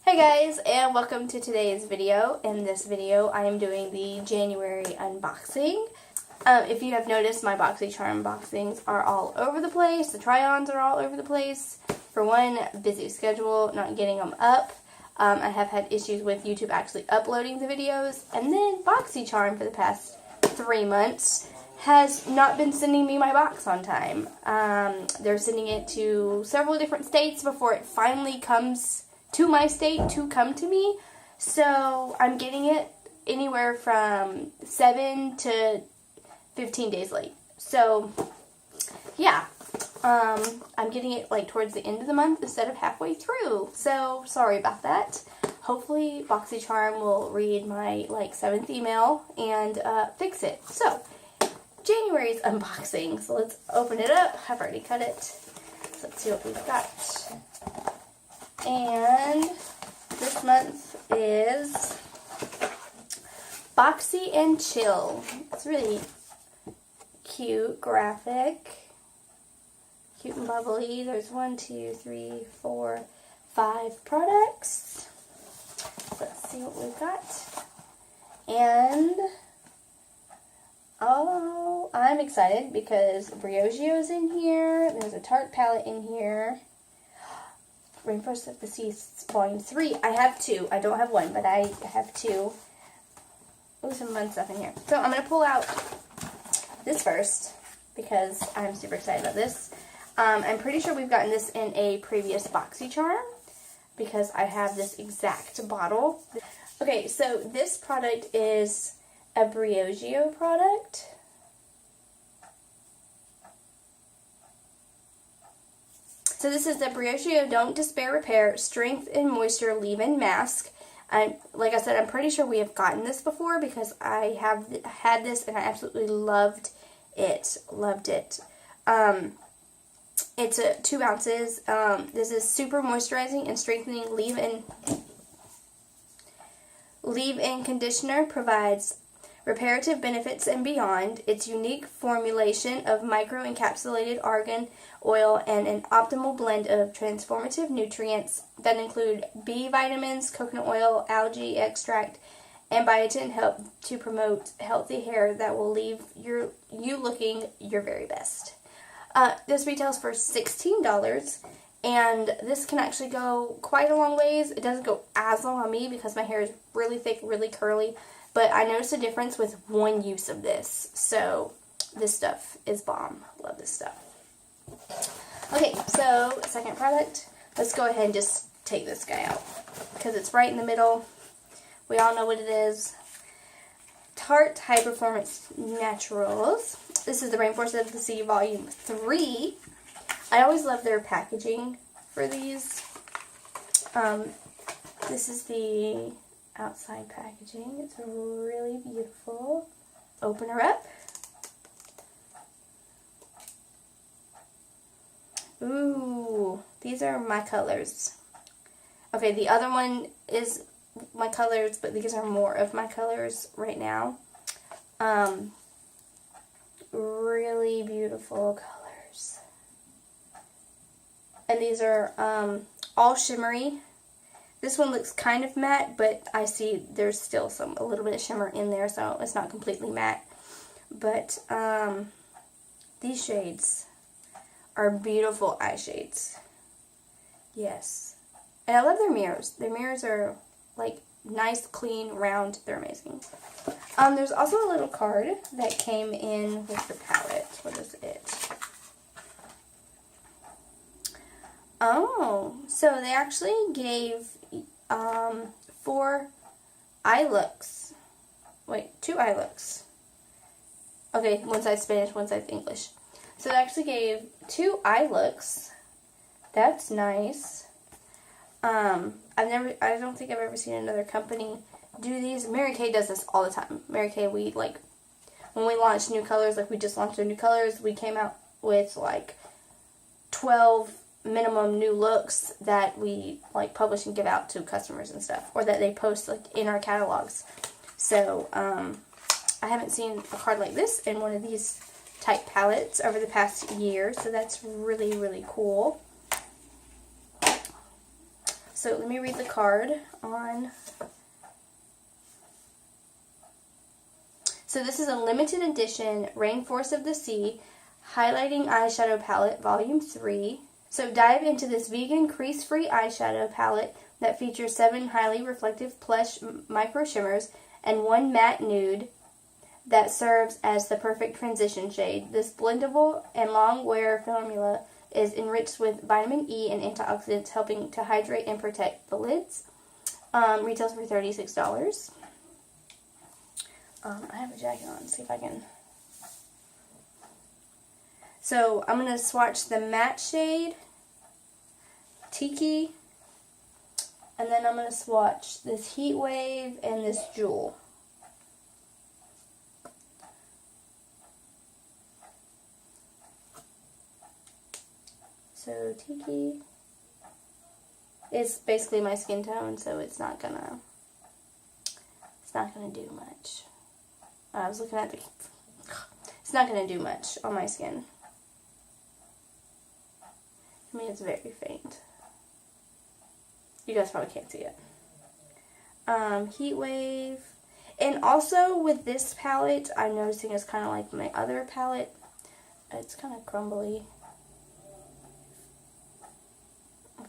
Hey guys, and welcome to today's video. In this video, I am doing the January unboxing. If you have noticed, my Boxycharm unboxings are all over the place. The try-ons are all over the place. For one, busy schedule, not getting them up. I have had issues with YouTube actually uploading the videos. And then Boxycharm for the past 3 months has not been sending me my box on time. They're sending it to several different states before it finally comes to my state to come to me. So I'm getting it anywhere from 7 to 15 days late. So yeah, I'm getting it like towards the end of the month instead of halfway through. So sorry about that. Hopefully Boxycharm will read my like 7th email and fix it. So January's unboxing. So let's open it up. I've already cut it. So let's see what we've got. And this month is Boxy and Chill. It's really cute graphic. Cute and bubbly. There's 1, 2, 3, 4, 5 products. Let's see what we've got. And oh, I'm excited because Briocheo's in here. There's a Tarte palette in here. Rainforest of the Seas Volume 3. I have 2. I don't have 1, but I have 2. Oh, some fun stuff in here. So I'm going to pull out this first because I'm super excited about this. I'm pretty sure we've gotten this in a previous Boxycharm because I have this exact bottle. Okay, so this product is a Briocheo product. So this is the Briocheo Don't Despair Repair Strength and Moisture Leave-In Mask. Like I said, I'm pretty sure we have gotten this before because I have had this and I absolutely loved it. Loved it. It's 2 ounces. This is super moisturizing and strengthening leave-in conditioner. Provides reparative benefits and beyond. Its unique formulation of micro-encapsulated argan oil and an optimal blend of transformative nutrients that include B vitamins, coconut oil, algae extract, and biotin help to promote healthy hair that will leave you looking your very best. This retails for $16, and this can actually go quite a long ways. It doesn't go as long on me because my hair is really thick, really curly, but I noticed a difference with one use of this. So this stuff is bomb. Love this stuff. Okay, so second product. Let's go ahead and just take this guy out because it's right in the middle. We all know what it is. Tarte High Performance Naturals. This is the Rainforest of the Sea Volume 3. I always love their packaging for these. This is the outside packaging. It's really beautiful. Open her up. Ooh, these are my colors. Okay, the other one is my colors, but these are more of my colors right now. Really beautiful colors. And these are all shimmery. This one looks kind of matte, but I see there's still a little bit of shimmer in there, so it's not completely matte. But these shades are beautiful eye shades. Yes. And I love their mirrors. Their mirrors are like nice, clean, round. They're amazing. There's also a little card that came in with the palette. What is it? Oh, so they actually gave 4 eye looks. Wait, 2 eye looks. Okay, one side's Spanish, one side's English. So they actually gave 2 eye looks. That's nice. I don't think I've ever seen another company do these. Mary Kay does this all the time. Mary Kay, when we launched new colors, like we just launched our new colors, we came out with like 12 minimum new looks that we like publish and give out to customers and stuff, or that they post like in our catalogs. So I haven't seen a card like this in one of these type palettes over the past year, so that's really, really cool. So let me read the card on. So this is a limited edition Rainforest of the Sea Highlighting Eyeshadow Palette Volume 3. So dive into this vegan crease-free eyeshadow palette that features 7 highly reflective plush micro shimmers and 1 matte nude that serves as the perfect transition shade. This blendable and long wear formula is enriched with vitamin E and antioxidants, helping to hydrate and protect the lids. Retails for $36. I have a jacket on. See if I can. So I'm going to swatch the matte shade, Tiki, and then I'm going to swatch this Heat Wave and this Jewel. So Tiki is basically my skin tone, so it's not gonna do much. I was looking at the. It's not gonna do much on my skin. I mean, it's very faint. You guys probably can't see it. Heat Wave, and also with this palette, I'm noticing it's kind of like my other palette. It's kind of crumbly.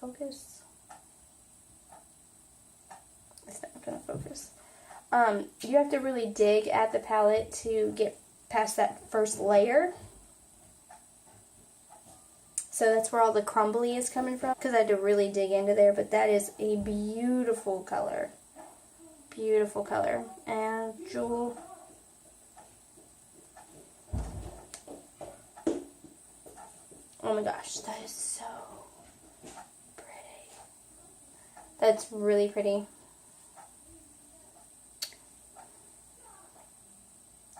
Focus. It's not gonna focus. You have to really dig at the palette to get past that first layer. So that's where all the crumbly is coming from, because I had to really dig into there, but that is a beautiful color. Beautiful color. And Jewel. Oh my gosh, that is so pretty. That's really pretty.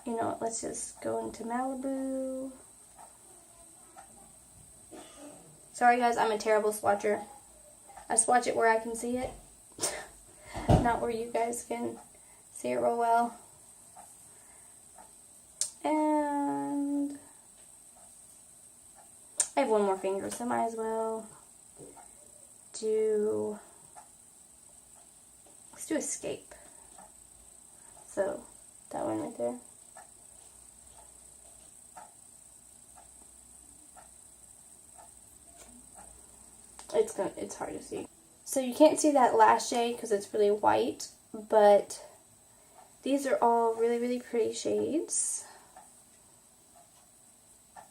You know what, let's just go into Malibu. Sorry guys, I'm a terrible swatcher. I swatch it where I can see it. Not where you guys can see it real well. And I have one more finger, so I might as well do, let's do Escape. So, that one right there. It's hard to see. So you can't see that last shade because it's really white, but these are all really, really pretty shades.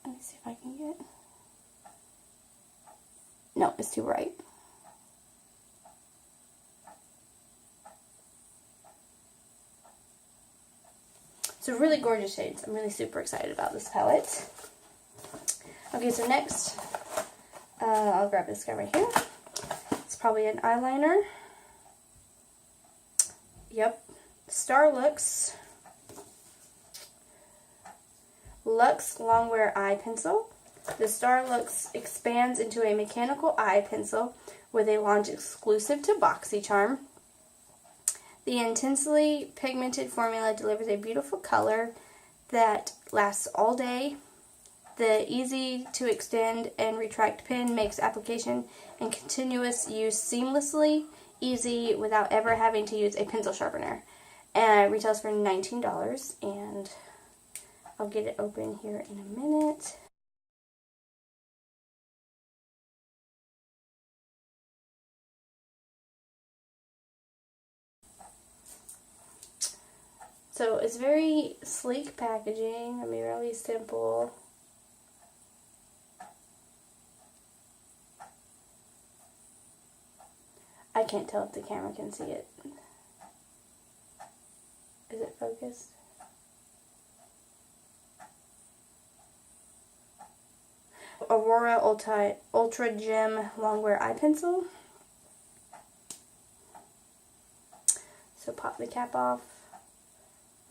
Let me see if I can get... No, it's too bright. So really gorgeous shades. I'm really super excited about this palette. Okay, so next, I'll grab this guy right here. It's probably an eyeliner. Yep. Starlux Luxe Longwear Eye Pencil. The Starlux expands into a mechanical eye pencil with a launch exclusive to Boxycharm. The intensely pigmented formula delivers a beautiful color that lasts all day. The easy to extend and retract pen makes application and continuous use seamlessly easy without ever having to use a pencil sharpener. And it retails for $19, and I'll get it open here in a minute. So it's very sleek packaging. I mean, really simple. I can't tell if the camera can see it. Is it focused? Aurora Ultra Gem Longwear Eye Pencil. So pop the cap off.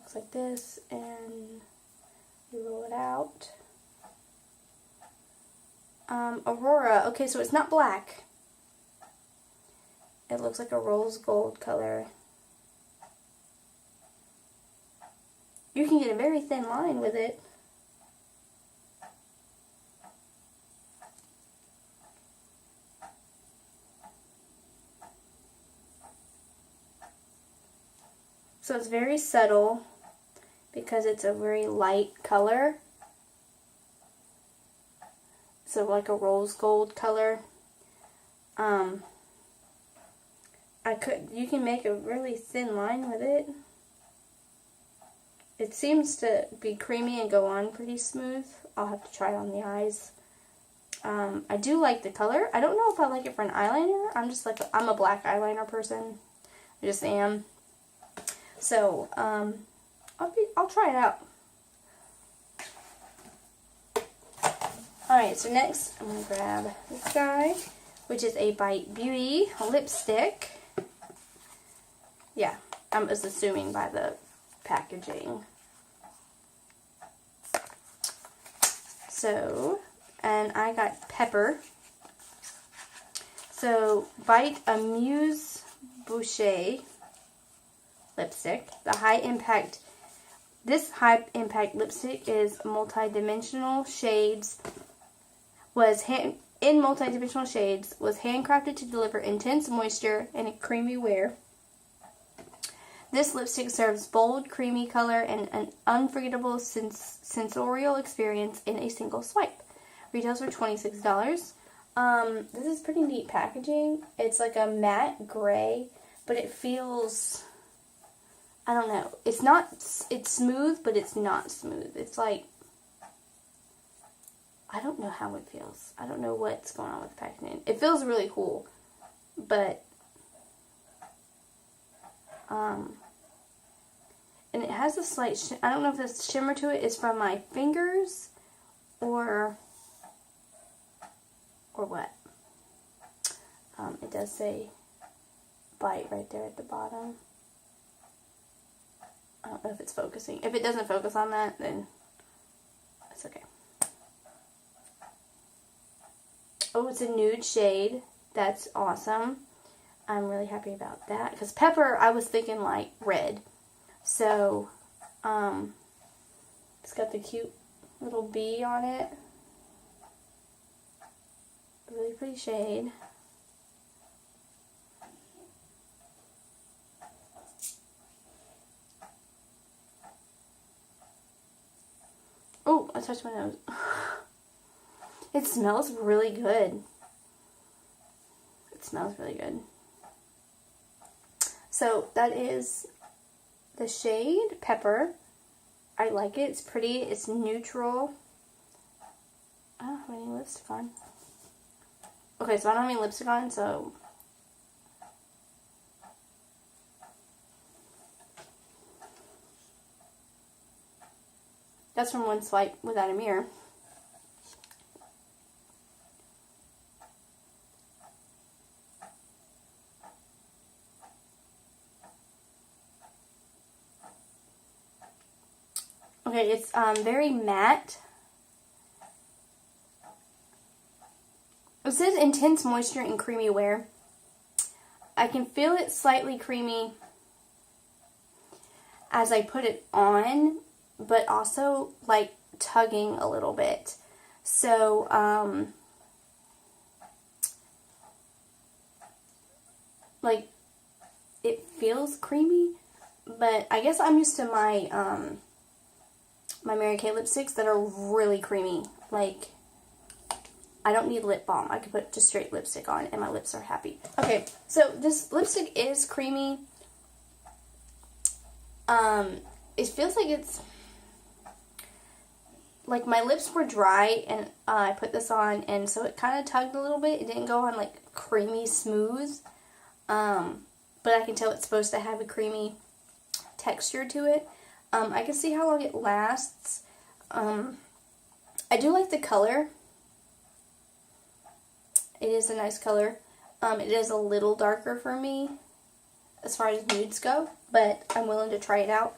Looks like this, and you roll it out. Aurora. Okay, so it's not black. It looks like a rose gold color. You can get a very thin line with it. So it's very subtle because it's a very light color. So like a rose gold color. You can make a really thin line with it. It seems to be creamy and go on pretty smooth. I'll have to try it on the eyes. I do like the color. I don't know if I like it for an eyeliner. I'm a black eyeliner person. I just am. So, I'll try it out. Alright, so next I'm going to grab this guy, which is a Bite Beauty lipstick. Yeah, I'm just assuming by the packaging. So, and I got Pepper. So, Bite Amuse Boucher lipstick. This high impact lipstick is multi-dimensional shades. Was handcrafted to deliver intense moisture and a creamy wear. This lipstick serves bold, creamy color and an unforgettable sensorial experience in a single swipe. Retails for $26. This is pretty neat packaging. It's like a matte gray, but it feels, I don't know. It's smooth, but it's not smooth. It's like, I don't know how it feels. I don't know what's going on with the packaging. It feels really cool, but, and it has a slight, I don't know if this shimmer to it is from my fingers, or what. It does say Bite right there at the bottom. I don't know if it's focusing. If it doesn't focus on that, then it's okay. Oh, it's a nude shade. That's awesome. I'm really happy about that. Because Pepper, I was thinking like red. So, it's got the cute little bee on it. Really pretty shade. Oh, I touched my nose. It smells really good. It smells really good. So that is the shade Pepper. I like it. It's pretty. It's neutral. I don't have any lipstick on. Okay, so I don't have any lipstick on, so that's from one swipe without a mirror. Okay, it's very matte. It says intense moisture and creamy wear. I can feel it slightly creamy as I put it on, but also like tugging a little bit. So, like it feels creamy, but I guess I'm used to my my Mary Kay lipsticks that are really creamy. Like, I don't need lip balm. I can put just straight lipstick on and my lips are happy. Okay, so this lipstick is creamy. It feels like it's, like my lips were dry and I put this on and so it kind of tugged a little bit. It didn't go on like creamy smooth. But I can tell it's supposed to have a creamy texture to it. I can see how long it lasts. I do like the color. It is a nice color. It is a little darker for me as far as nudes go, but I'm willing to try it out.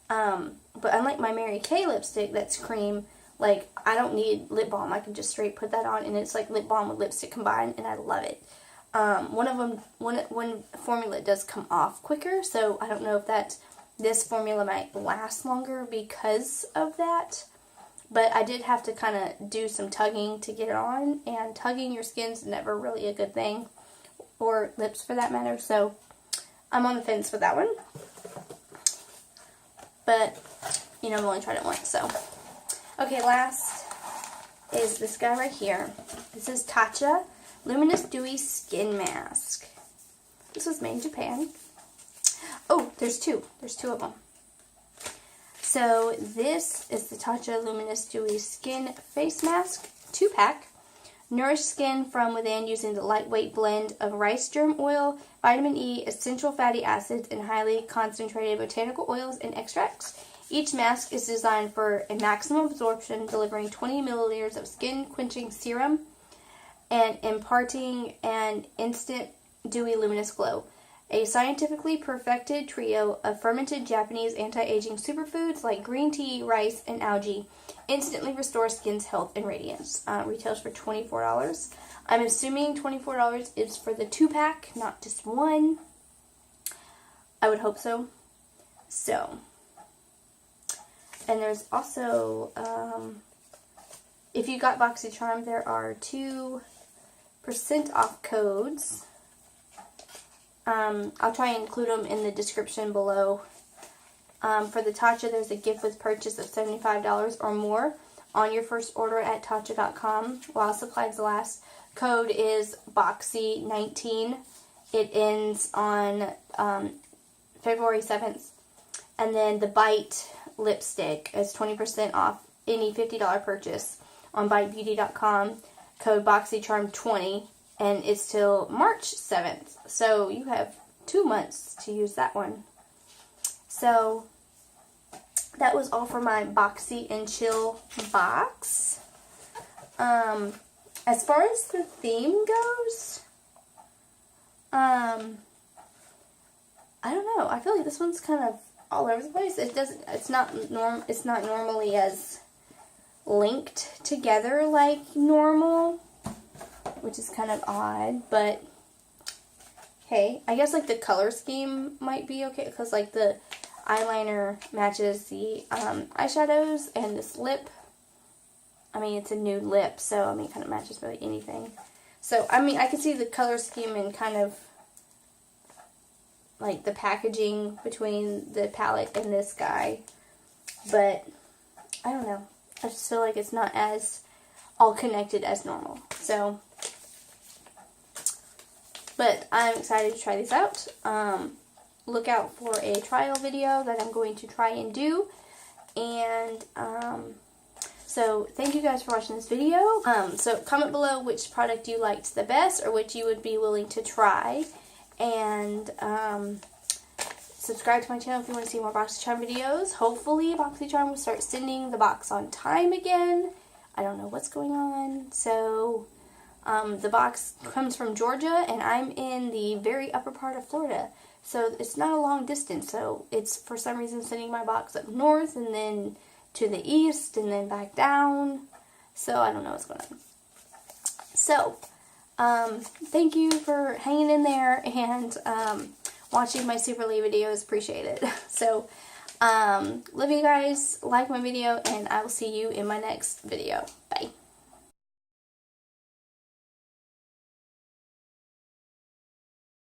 But unlike my Mary Kay lipstick that's cream, like I don't need lip balm. I can just straight put that on and it's like lip balm with lipstick combined and I love it. One formula does come off quicker, so I don't know if this formula might last longer because of that. But I did have to kind of do some tugging to get it on, and tugging your skin's never really a good thing, or lips for that matter, so I'm on the fence with that one. but, you know, I've only tried it once, so. Okay, last is this guy right here. This is Tatcha Luminous Dewy Skin Mask. This was made in Japan. Oh, there's two. There's two of them. So this is the Tatcha Luminous Dewy Skin Face Mask 2-pack. Nourish skin from within using the lightweight blend of rice germ oil, vitamin E, essential fatty acids, and highly concentrated botanical oils and extracts. Each mask is designed for a maximum absorption, delivering 20 milliliters of skin-quenching serum and imparting an instant dewy luminous glow. A scientifically perfected trio of fermented Japanese anti-aging superfoods like green tea, rice, and algae instantly restore skin's health and radiance. Retails for $24. I'm assuming $24 is for the 2-pack, not just one. I would hope so. So, and there's also, if you got Boxycharm, there are 2% off codes. I'll try and include them in the description below. For the Tatcha, there's a gift with purchase of $75 or more on your first order at Tatcha.com while supplies last. Code is Boxy19. It ends on February 7th. And then the Bite lipstick is 20% off any $50 purchase on BiteBeauty.com. Code Boxycharm20. And it's till March 7th. So you have 2 months to use that one. So that was all for my Boxy and Chill box. As far as the theme goes, I don't know. I feel like this one's kind of all over the place. It's not normally as linked together like normal, which is kind of odd, but hey, I guess like the color scheme might be okay, because like the eyeliner matches the eyeshadows, and this lip, I mean, it's a nude lip, so I mean, it kind of matches really anything. So, I mean, I can see the color scheme and kind of like the packaging between the palette and this guy, but I don't know. I just feel like it's not as all connected as normal. So, but I'm excited to try these out. Look out for a trial video that I'm going to try and do. And, so thank you guys for watching this video. So comment below which product you liked the best or which you would be willing to try. And, subscribe to my channel if you want to see more Boxycharm videos. Hopefully Boxycharm will start sending the box on time again. I don't know what's going on. So, the box comes from Georgia, and I'm in the very upper part of Florida. So it's not a long distance. So it's for some reason sending my box up north and then to the east and then back down. So I don't know what's going on. So, thank you for hanging in there and watching my Super Lee videos. Appreciate it. So, love you guys. Like my video, and I will see you in my next video. Bye.